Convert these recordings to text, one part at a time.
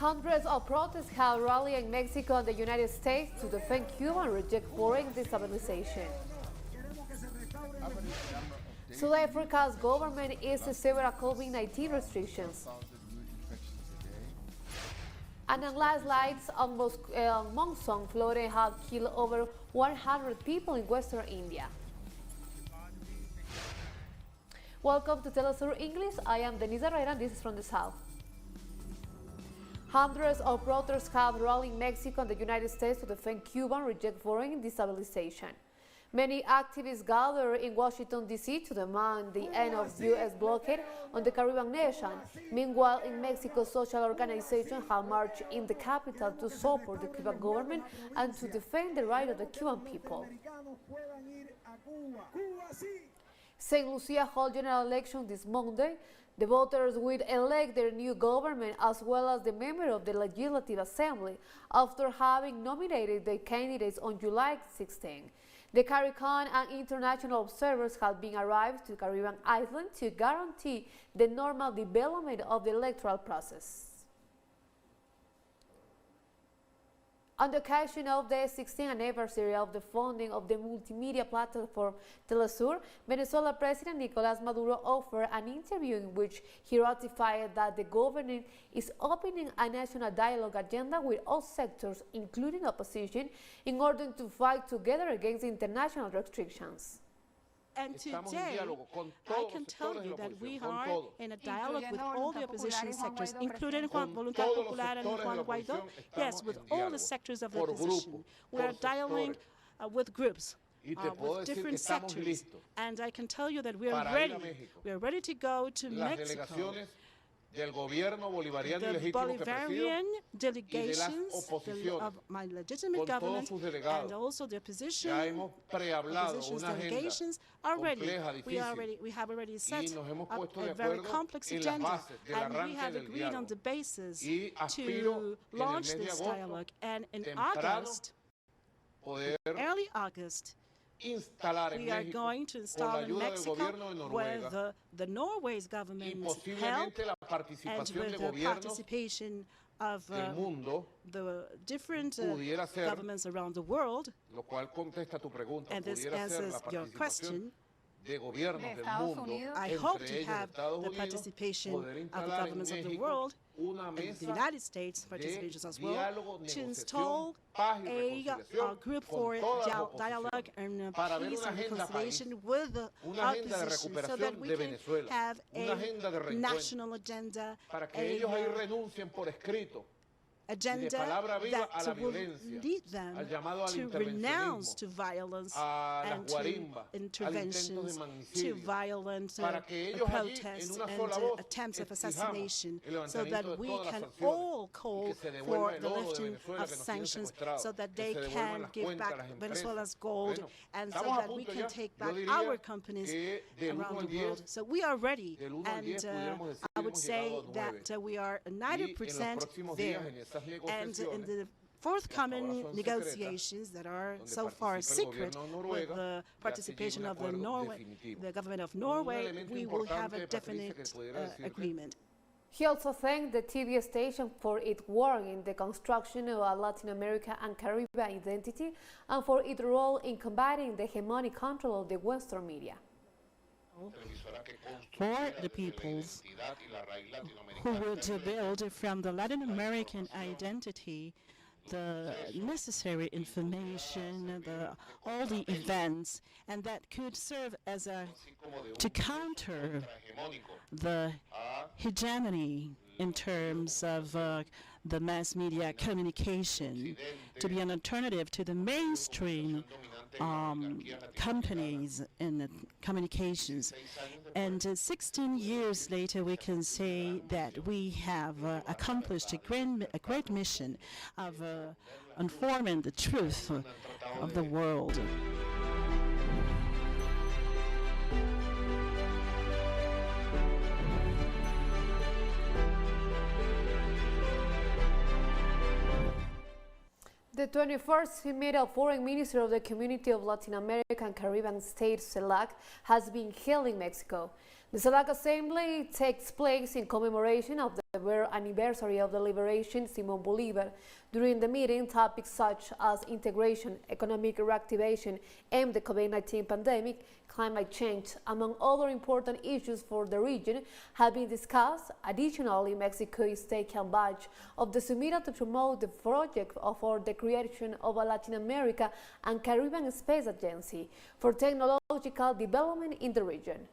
Hundreds of protests have rallied in Mexico and the United States to defend Cuba and reject foreign destabilization. South Africa's government eased several COVID-19 restrictions. And landslides on monsoon flooding have killed over 100 people in western India. Welcome to TeleSUR English. I am Denise Herrera and this is from the South. Hundreds of protests have rallied in Mexico and the United States to defend Cuba and reject foreign destabilization. Many activists gathered in Washington, D.C. to demand the end of U.S. blockade on the Caribbean nation. Meanwhile, in Mexico, social organizations have marched in the capital to support the Cuban government and to defend the right of the Cuban people. St. Lucia held general election this Monday. The voters will elect their new government as well as the member of the Legislative Assembly after having nominated the candidates on July 16. The CARICOM and international observers have been arrived to the Caribbean island to guarantee the normal development of the electoral process. On the occasion of the 16th anniversary of the founding of the multimedia platform TeleSUR, Venezuela President Nicolas Maduro offered an interview in which he ratified that the government is opening a national dialogue agenda with all sectors, including opposition, in order to fight together against international restrictions. And today, I can tell you that we are in a dialogue with all the opposition sectors, including Voluntad Popular and Juan Guaidó. Yes, with all the sectors of the opposition. We are dialoguing with groups, with different sectors. And I can tell you that we are ready. We are ready to go to Mexico. The Bolivarian delegations of my legitimate government and also the opposition's delegations are ready. We have already set up a very complex agenda, and we have agreed on the basis to launch this dialogue. And in August, early August, we are going to install in Mexico with the Norway's government help and with the participation of the different governments around the world. And this answers your question. I hope to have the participation of the governments of the world and the United States participations as well to install a group for dialogue and peace and reconciliation with the opposition so that we can have a national agenda, agenda that will lead them to renounce to violence and to interventions, to violent protests and attempts of assassination, so that we can all call for the lifting of sanctions so that they can give back Venezuela's gold and so that we can take back our companies around the world. So we are ready, and I would say that we are 90% there. And in the forthcoming negotiations that are so far secret with the participation of the government of Norway, we will have a definite agreement. He also thanked the TV station for its work in the construction of a Latin America and Caribbean identity and for its role in combating the hegemonic control of the Western media. For the peoples who would build from the Latin American identity the necessary information, all the events, and that could serve as to counter the hegemony in terms of the mass media communication, to be an alternative to the mainstream companies in communications. And 16 years later, we can say that we have accomplished a great mission of informing the truth of the world. The 21st female foreign minister of the Community of Latin American Caribbean States, CELAC, has been held in Mexico. The Select Assembly takes place in commemoration of the birth anniversary of the liberation Simón Bolívar. During the meeting, topics such as integration, economic reactivation, and the COVID-19 pandemic, climate change, among other important issues for the region, have been discussed. Additionally, Mexico is taking advantage of the summit to promote the project for the creation of a Latin America and Caribbean Space Agency for technological development in the region.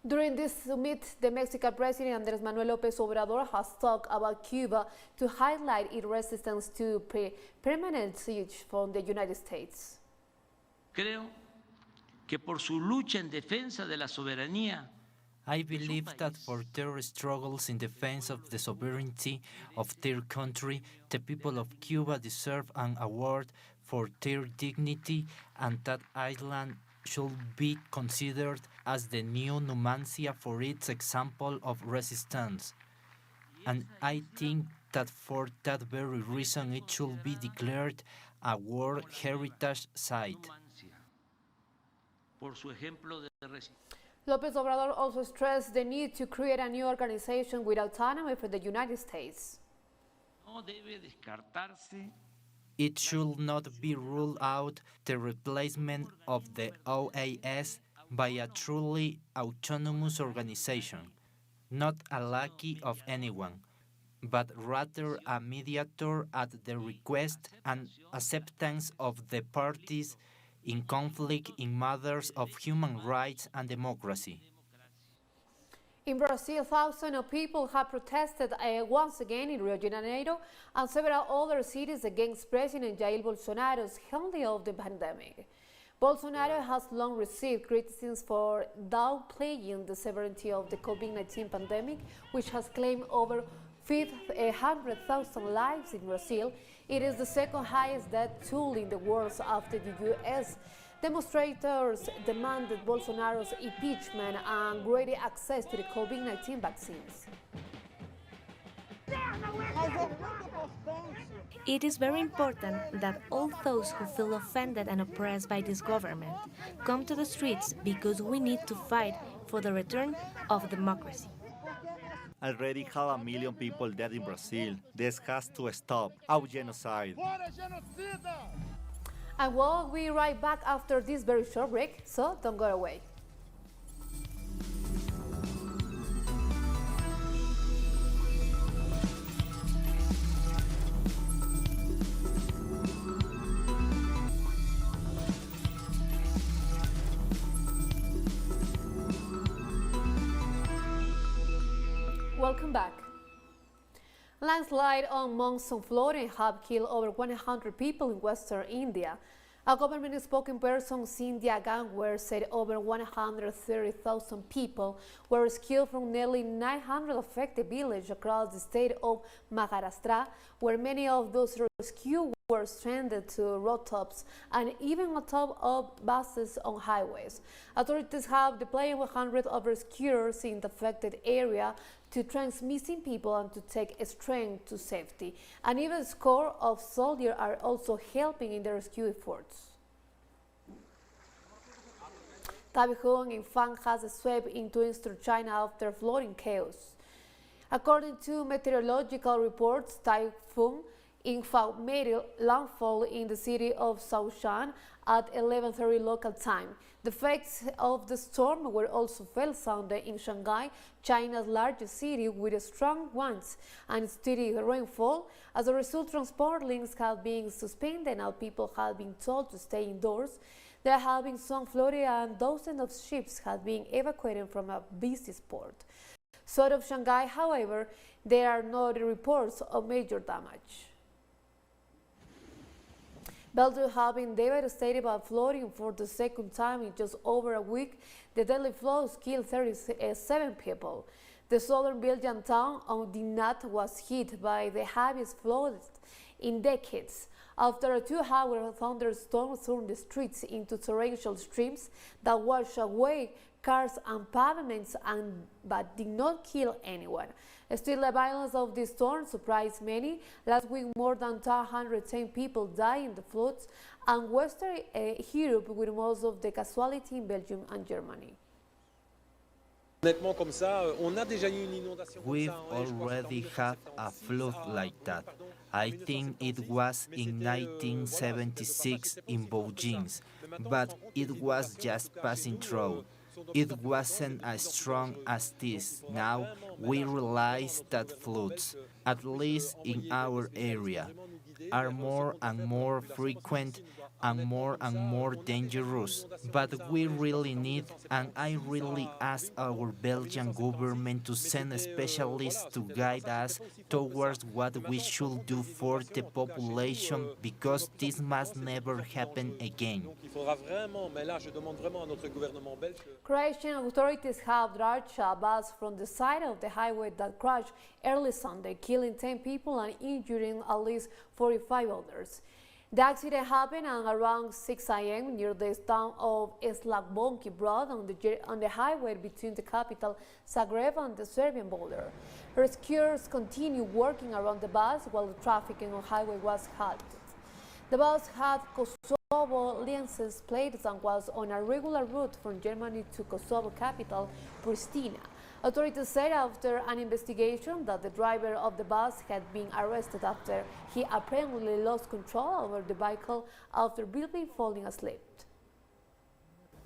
During this summit, the Mexican President Manuel Lopez Obrador has talked about Cuba to highlight its resistance to permanent siege from the United States. Creo que por su lucha en defensa de la soberanía. I believe that for their struggles in defense of the sovereignty of their country, the people of Cuba deserve an award for their dignity, and that island should be considered as the new Numancia for its example of resistance. And I think that for that very reason it should be declared a World Heritage Site. Lopez Obrador also stressed the need to create a new organization with autonomy for the United States. It should not be ruled out the replacement of the OAS by a truly autonomous organization, not a lackey of anyone, but rather a mediator at the request and acceptance of the parties in conflict in matters of human rights and democracy. In Brazil, thousands of people have protested once again in Rio de Janeiro and several other cities against President Jair Bolsonaro's handling of the pandemic. Bolsonaro has long received criticism for downplaying the severity of the COVID-19 pandemic, which has claimed over 500,000 lives in Brazil. It is the second highest death toll in the world after the U.S. Demonstrators demanded Bolsonaro's impeachment and greater access to the COVID-19 vaccines. It is very important that all those who feel offended and oppressed by this government come to the streets, because we need to fight for the return of democracy. Already have 1 million people dead in Brazil. This has to stop. Our genocide. And we'll be right back after this very short break, so don't go away. Welcome back. Landslides on monsoon flooding have killed over 100 people in western India. A government spokesperson, Cynthia Gangwer, said over 130,000 people were rescued from nearly 900 affected villages across the state of Maharashtra, where many of those rescued were stranded to rooftops and even on top of buses on highways. Authorities have deployed 100 of rescuers in the affected area to trace missing people and to take a train to safety. And even a score of soldiers are also helping in the rescue efforts. Typhoon Infang has swept into eastern China after flooding chaos. According to meteorological reports, Typhoon Infang made landfall in the city of Shaoshan at 11:30 local time. The effects of the storm were also felt Sunday in Shanghai, China's largest city, with strong winds and steady rainfall. As a result, transport links have been suspended and people have been told to stay indoors. There have been some flooding and dozens of ships have been evacuated from a busy port. South of Shanghai, however, there are no reports of major damage. Belgium has been devastated by flooding for the second time in just over a week. The deadly floods killed 37 people. The southern Belgian town of Dinant was hit by the heaviest floods in decades. After a 2-hour thunderstorm turned the streets into torrential streams that washed away cars and pavements but did not kill anyone. Still, the violence of this storm surprised many. Last week, more than 110 people died in the floods, and Western Europe, with most of the casualty in Belgium and Germany. We've already had a flood like that. I think it was in 1976 in Belgium, but it was just passing through. It wasn't as strong as this. Now we realize that floods, at least in our area, are more and more frequent and more dangerous. But we really need, and I really ask our Belgian government to send specialists to guide us towards what we should do for the population, because this must never happen again. Croatian authorities have dragged a bus from the side of the highway that crashed early Sunday, killing 10 people and injuring at least 45 others. The accident happened at around 6 a.m. near the town of Slavonski Brod on the highway between the capital Zagreb and the Serbian border. Rescuers continued working around the bus while the traffic on the highway was halted. The bus had Kosovo license plates and was on a regular route from Germany to Kosovo capital Pristina. Authorities said after an investigation that the driver of the bus had been arrested after he apparently lost control over the vehicle after briefly falling asleep.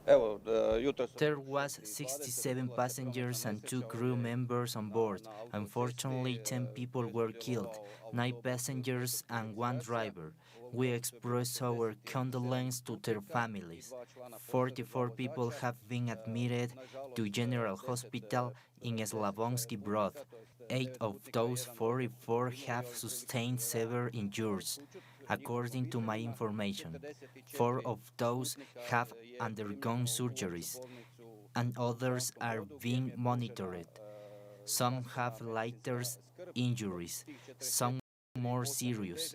There was 67 passengers and 2 crew members on board. Unfortunately, 10 people were killed, 9 passengers and 1 driver. We express our condolences to their families. 44 people have been admitted to General Hospital in Slavonski Brod. 8 of those 44 have sustained severe injuries. According to my information, 4 of those have undergone surgeries, and others are being monitored. Some have lighter injuries, some more serious.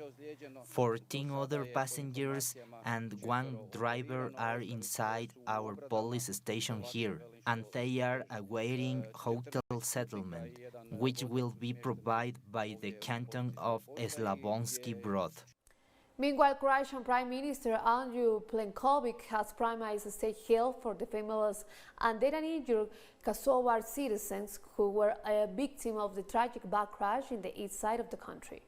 14 other passengers and 1 driver are inside our police station here, and they are awaiting hotel settlement, which will be provided by the canton of Slavonski Brod. Meanwhile, Croatian Prime Minister Andrew Plenković has promised state help for the families and dead and injured Kosovar citizens who were a victim of the tragic bus crash in the east side of the country.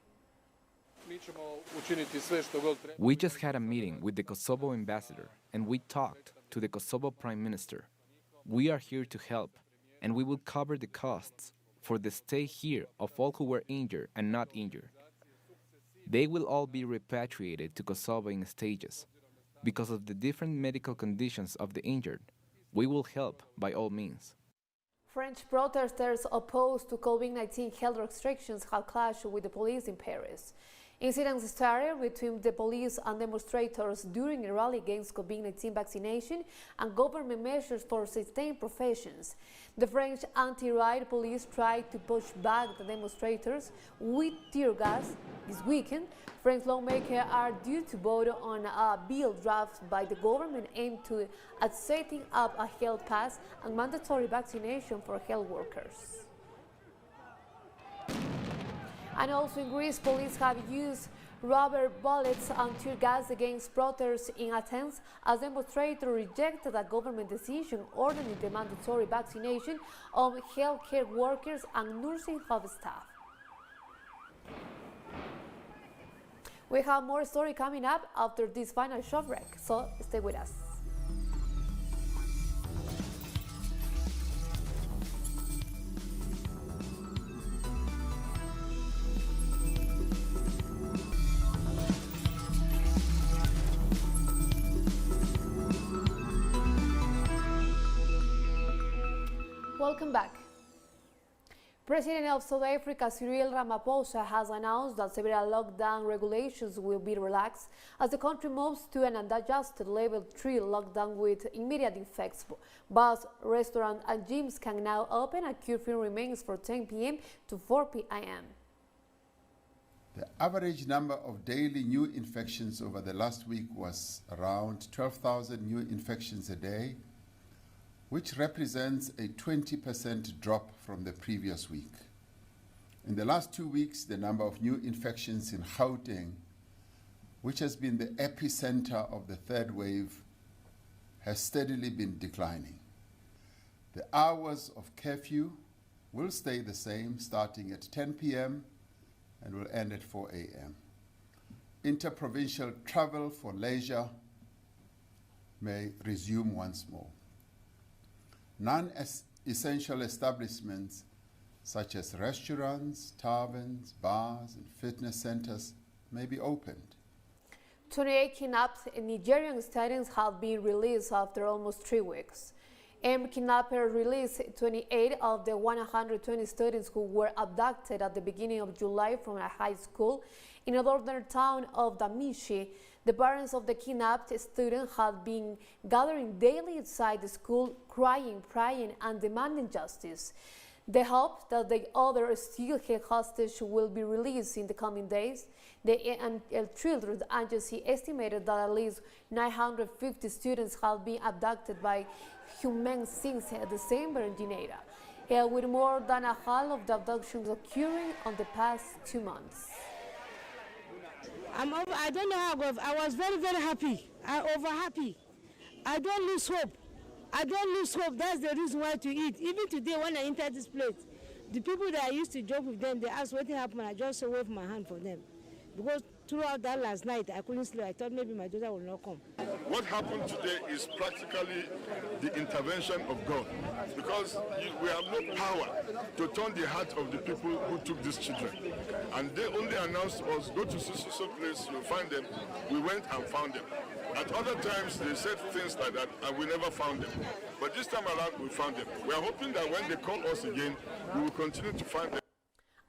We just had a meeting with the Kosovo ambassador and we talked to the Kosovo Prime Minister. We are here to help, and we will cover the costs for the stay here of all who were injured and not injured. They will all be repatriated to Kosovo in stages. Because of the different medical conditions of the injured, we will help by all means. French protesters opposed to COVID-19 health restrictions have clashed with the police in Paris. Incidents started between the police and demonstrators during a rally against COVID-19 vaccination and government measures for sustained professions. The French anti-riot police tried to push back the demonstrators with tear gas. This weekend, French lawmakers are due to vote on a bill drafted by the government aimed at setting up a health pass and mandatory vaccination for health workers. And also in Greece, police have used rubber bullets and tear gas against protesters in Athens as demonstrators rejected a government decision ordering the mandatory vaccination of healthcare workers and nursing home staff. We have more story coming up after this final short break, so stay with us. Welcome back. President of South Africa, Cyril Ramaphosa, has announced that several lockdown regulations will be relaxed as the country moves to an adjusted level 3 lockdown with immediate effects. Bars, restaurants and gyms can now open, and curfew remains from 10 p.m. to 4 p.m. The average number of daily new infections over the last week was around 12,000 new infections a day, which represents a 20% drop from the previous week. In the last 2 weeks, the number of new infections in Gauteng which has been the epicenter of the third wave, has steadily been declining. The hours of curfew will stay the same, starting at 10 p.m. and will end at 4 a.m. Interprovincial travel for leisure may resume once more. Non-essential establishments such as restaurants, taverns, bars, and fitness centers may be opened. 28 kidnapped Nigerian students have been released after almost 3 weeks. Kidnappers released 28 of the 120 students who were abducted at the beginning of July from a high school in the northern town of Damishi. The parents of the kidnapped students had been gathering daily outside the school, crying, praying, and demanding justice. They hope that the other still held hostage will be released in the coming days. The Children's Agency estimated that at least 950 students have been abducted by humans since December in Guinea, with more than a half of the abductions occurring on the past 2 months. I don't know how I was very, very happy. Over happy. I don't lose hope. I don't lose hope. That's the reason why to eat. Even today when I entered this place, the people that I used to joke with them, they asked what happened. I just waved my hand for them. Because throughout that last night, I couldn't sleep. I thought maybe my daughter will not come. What happened today is practically the intervention of God, because we have no power to turn the heart of the people who took these children. And they only announced to us, go to so place, you'll find them. We went and found them. At other times, they said things like that, and we never found them. But this time around, we found them. We are hoping that when they call us again, we will continue to find them.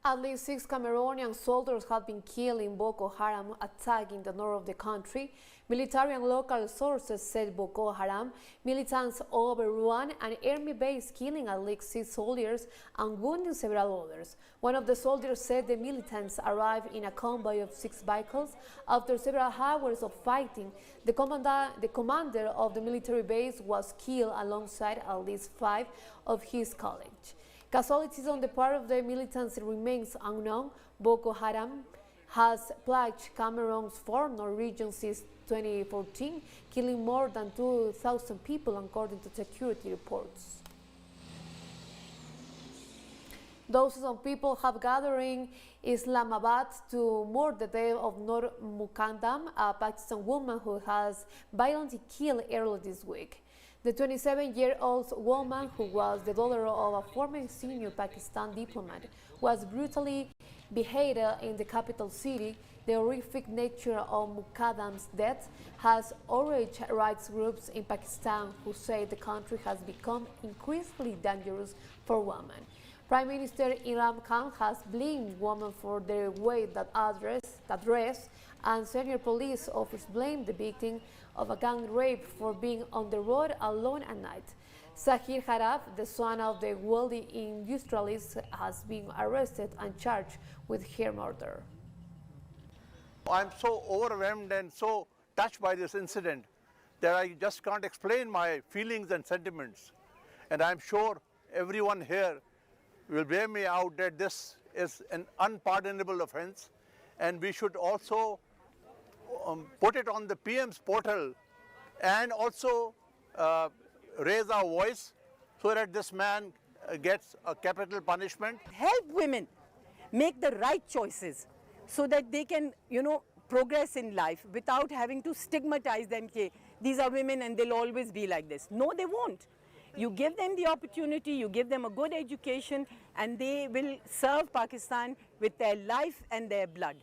At least 6 Cameroonian soldiers have been killed in Boko Haram attack in the north of the country. Military and local sources said Boko Haram militants overrun an army base, killing at least 6 soldiers and wounding several others. One of the soldiers said the militants arrived in a convoy of 6 vehicles after several hours of fighting. The commander of the military base was killed alongside at least 5 of his colleagues. Casualties on the part of the militants remains unknown. Boko Haram has plagued Cameroon's four regions since 2014, killing more than 2,000 people according to security reports. Dozens of people have gathered in Islamabad to mourn the death of Noor Mukadam, a Pakistan woman who has violently killed earlier this week. The 27-year-old woman, who was the daughter of a former senior Pakistan diplomat, was brutally beheaded in the capital city. The horrific nature of Mukadam's death has outraged rights groups in Pakistan, who say the country has become increasingly dangerous for women. Prime Minister Imran Khan has blamed women for their way that dress, and senior police officers blamed the victim of a gang rape for being on the road alone at night. Sahir Haraf, the son of the wealthy industrialist, has been arrested and charged with her murder. I'm so overwhelmed and so touched by this incident that I just can't explain my feelings and sentiments. And I'm sure everyone here will bear me out that this is an unpardonable offense, and we should also put it on the PM's portal and also raise our voice so that this man gets a capital punishment. Help women make the right choices so that they can, progress in life without having to stigmatize them. These are women and they'll always be like this. No, they won't. You give them the opportunity, you give them a good education, and they will serve Pakistan with their life and their blood.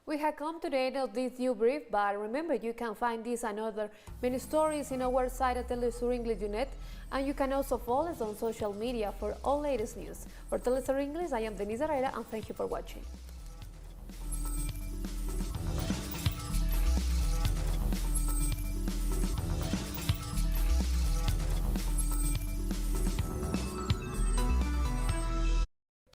We have come to the end of this new brief, but remember you can find this and other many stories in our website at TeleSUR English Unit, and you can also follow us on social media for all latest news. For TeleSUR English, I am Denise Herrera, and thank you for watching.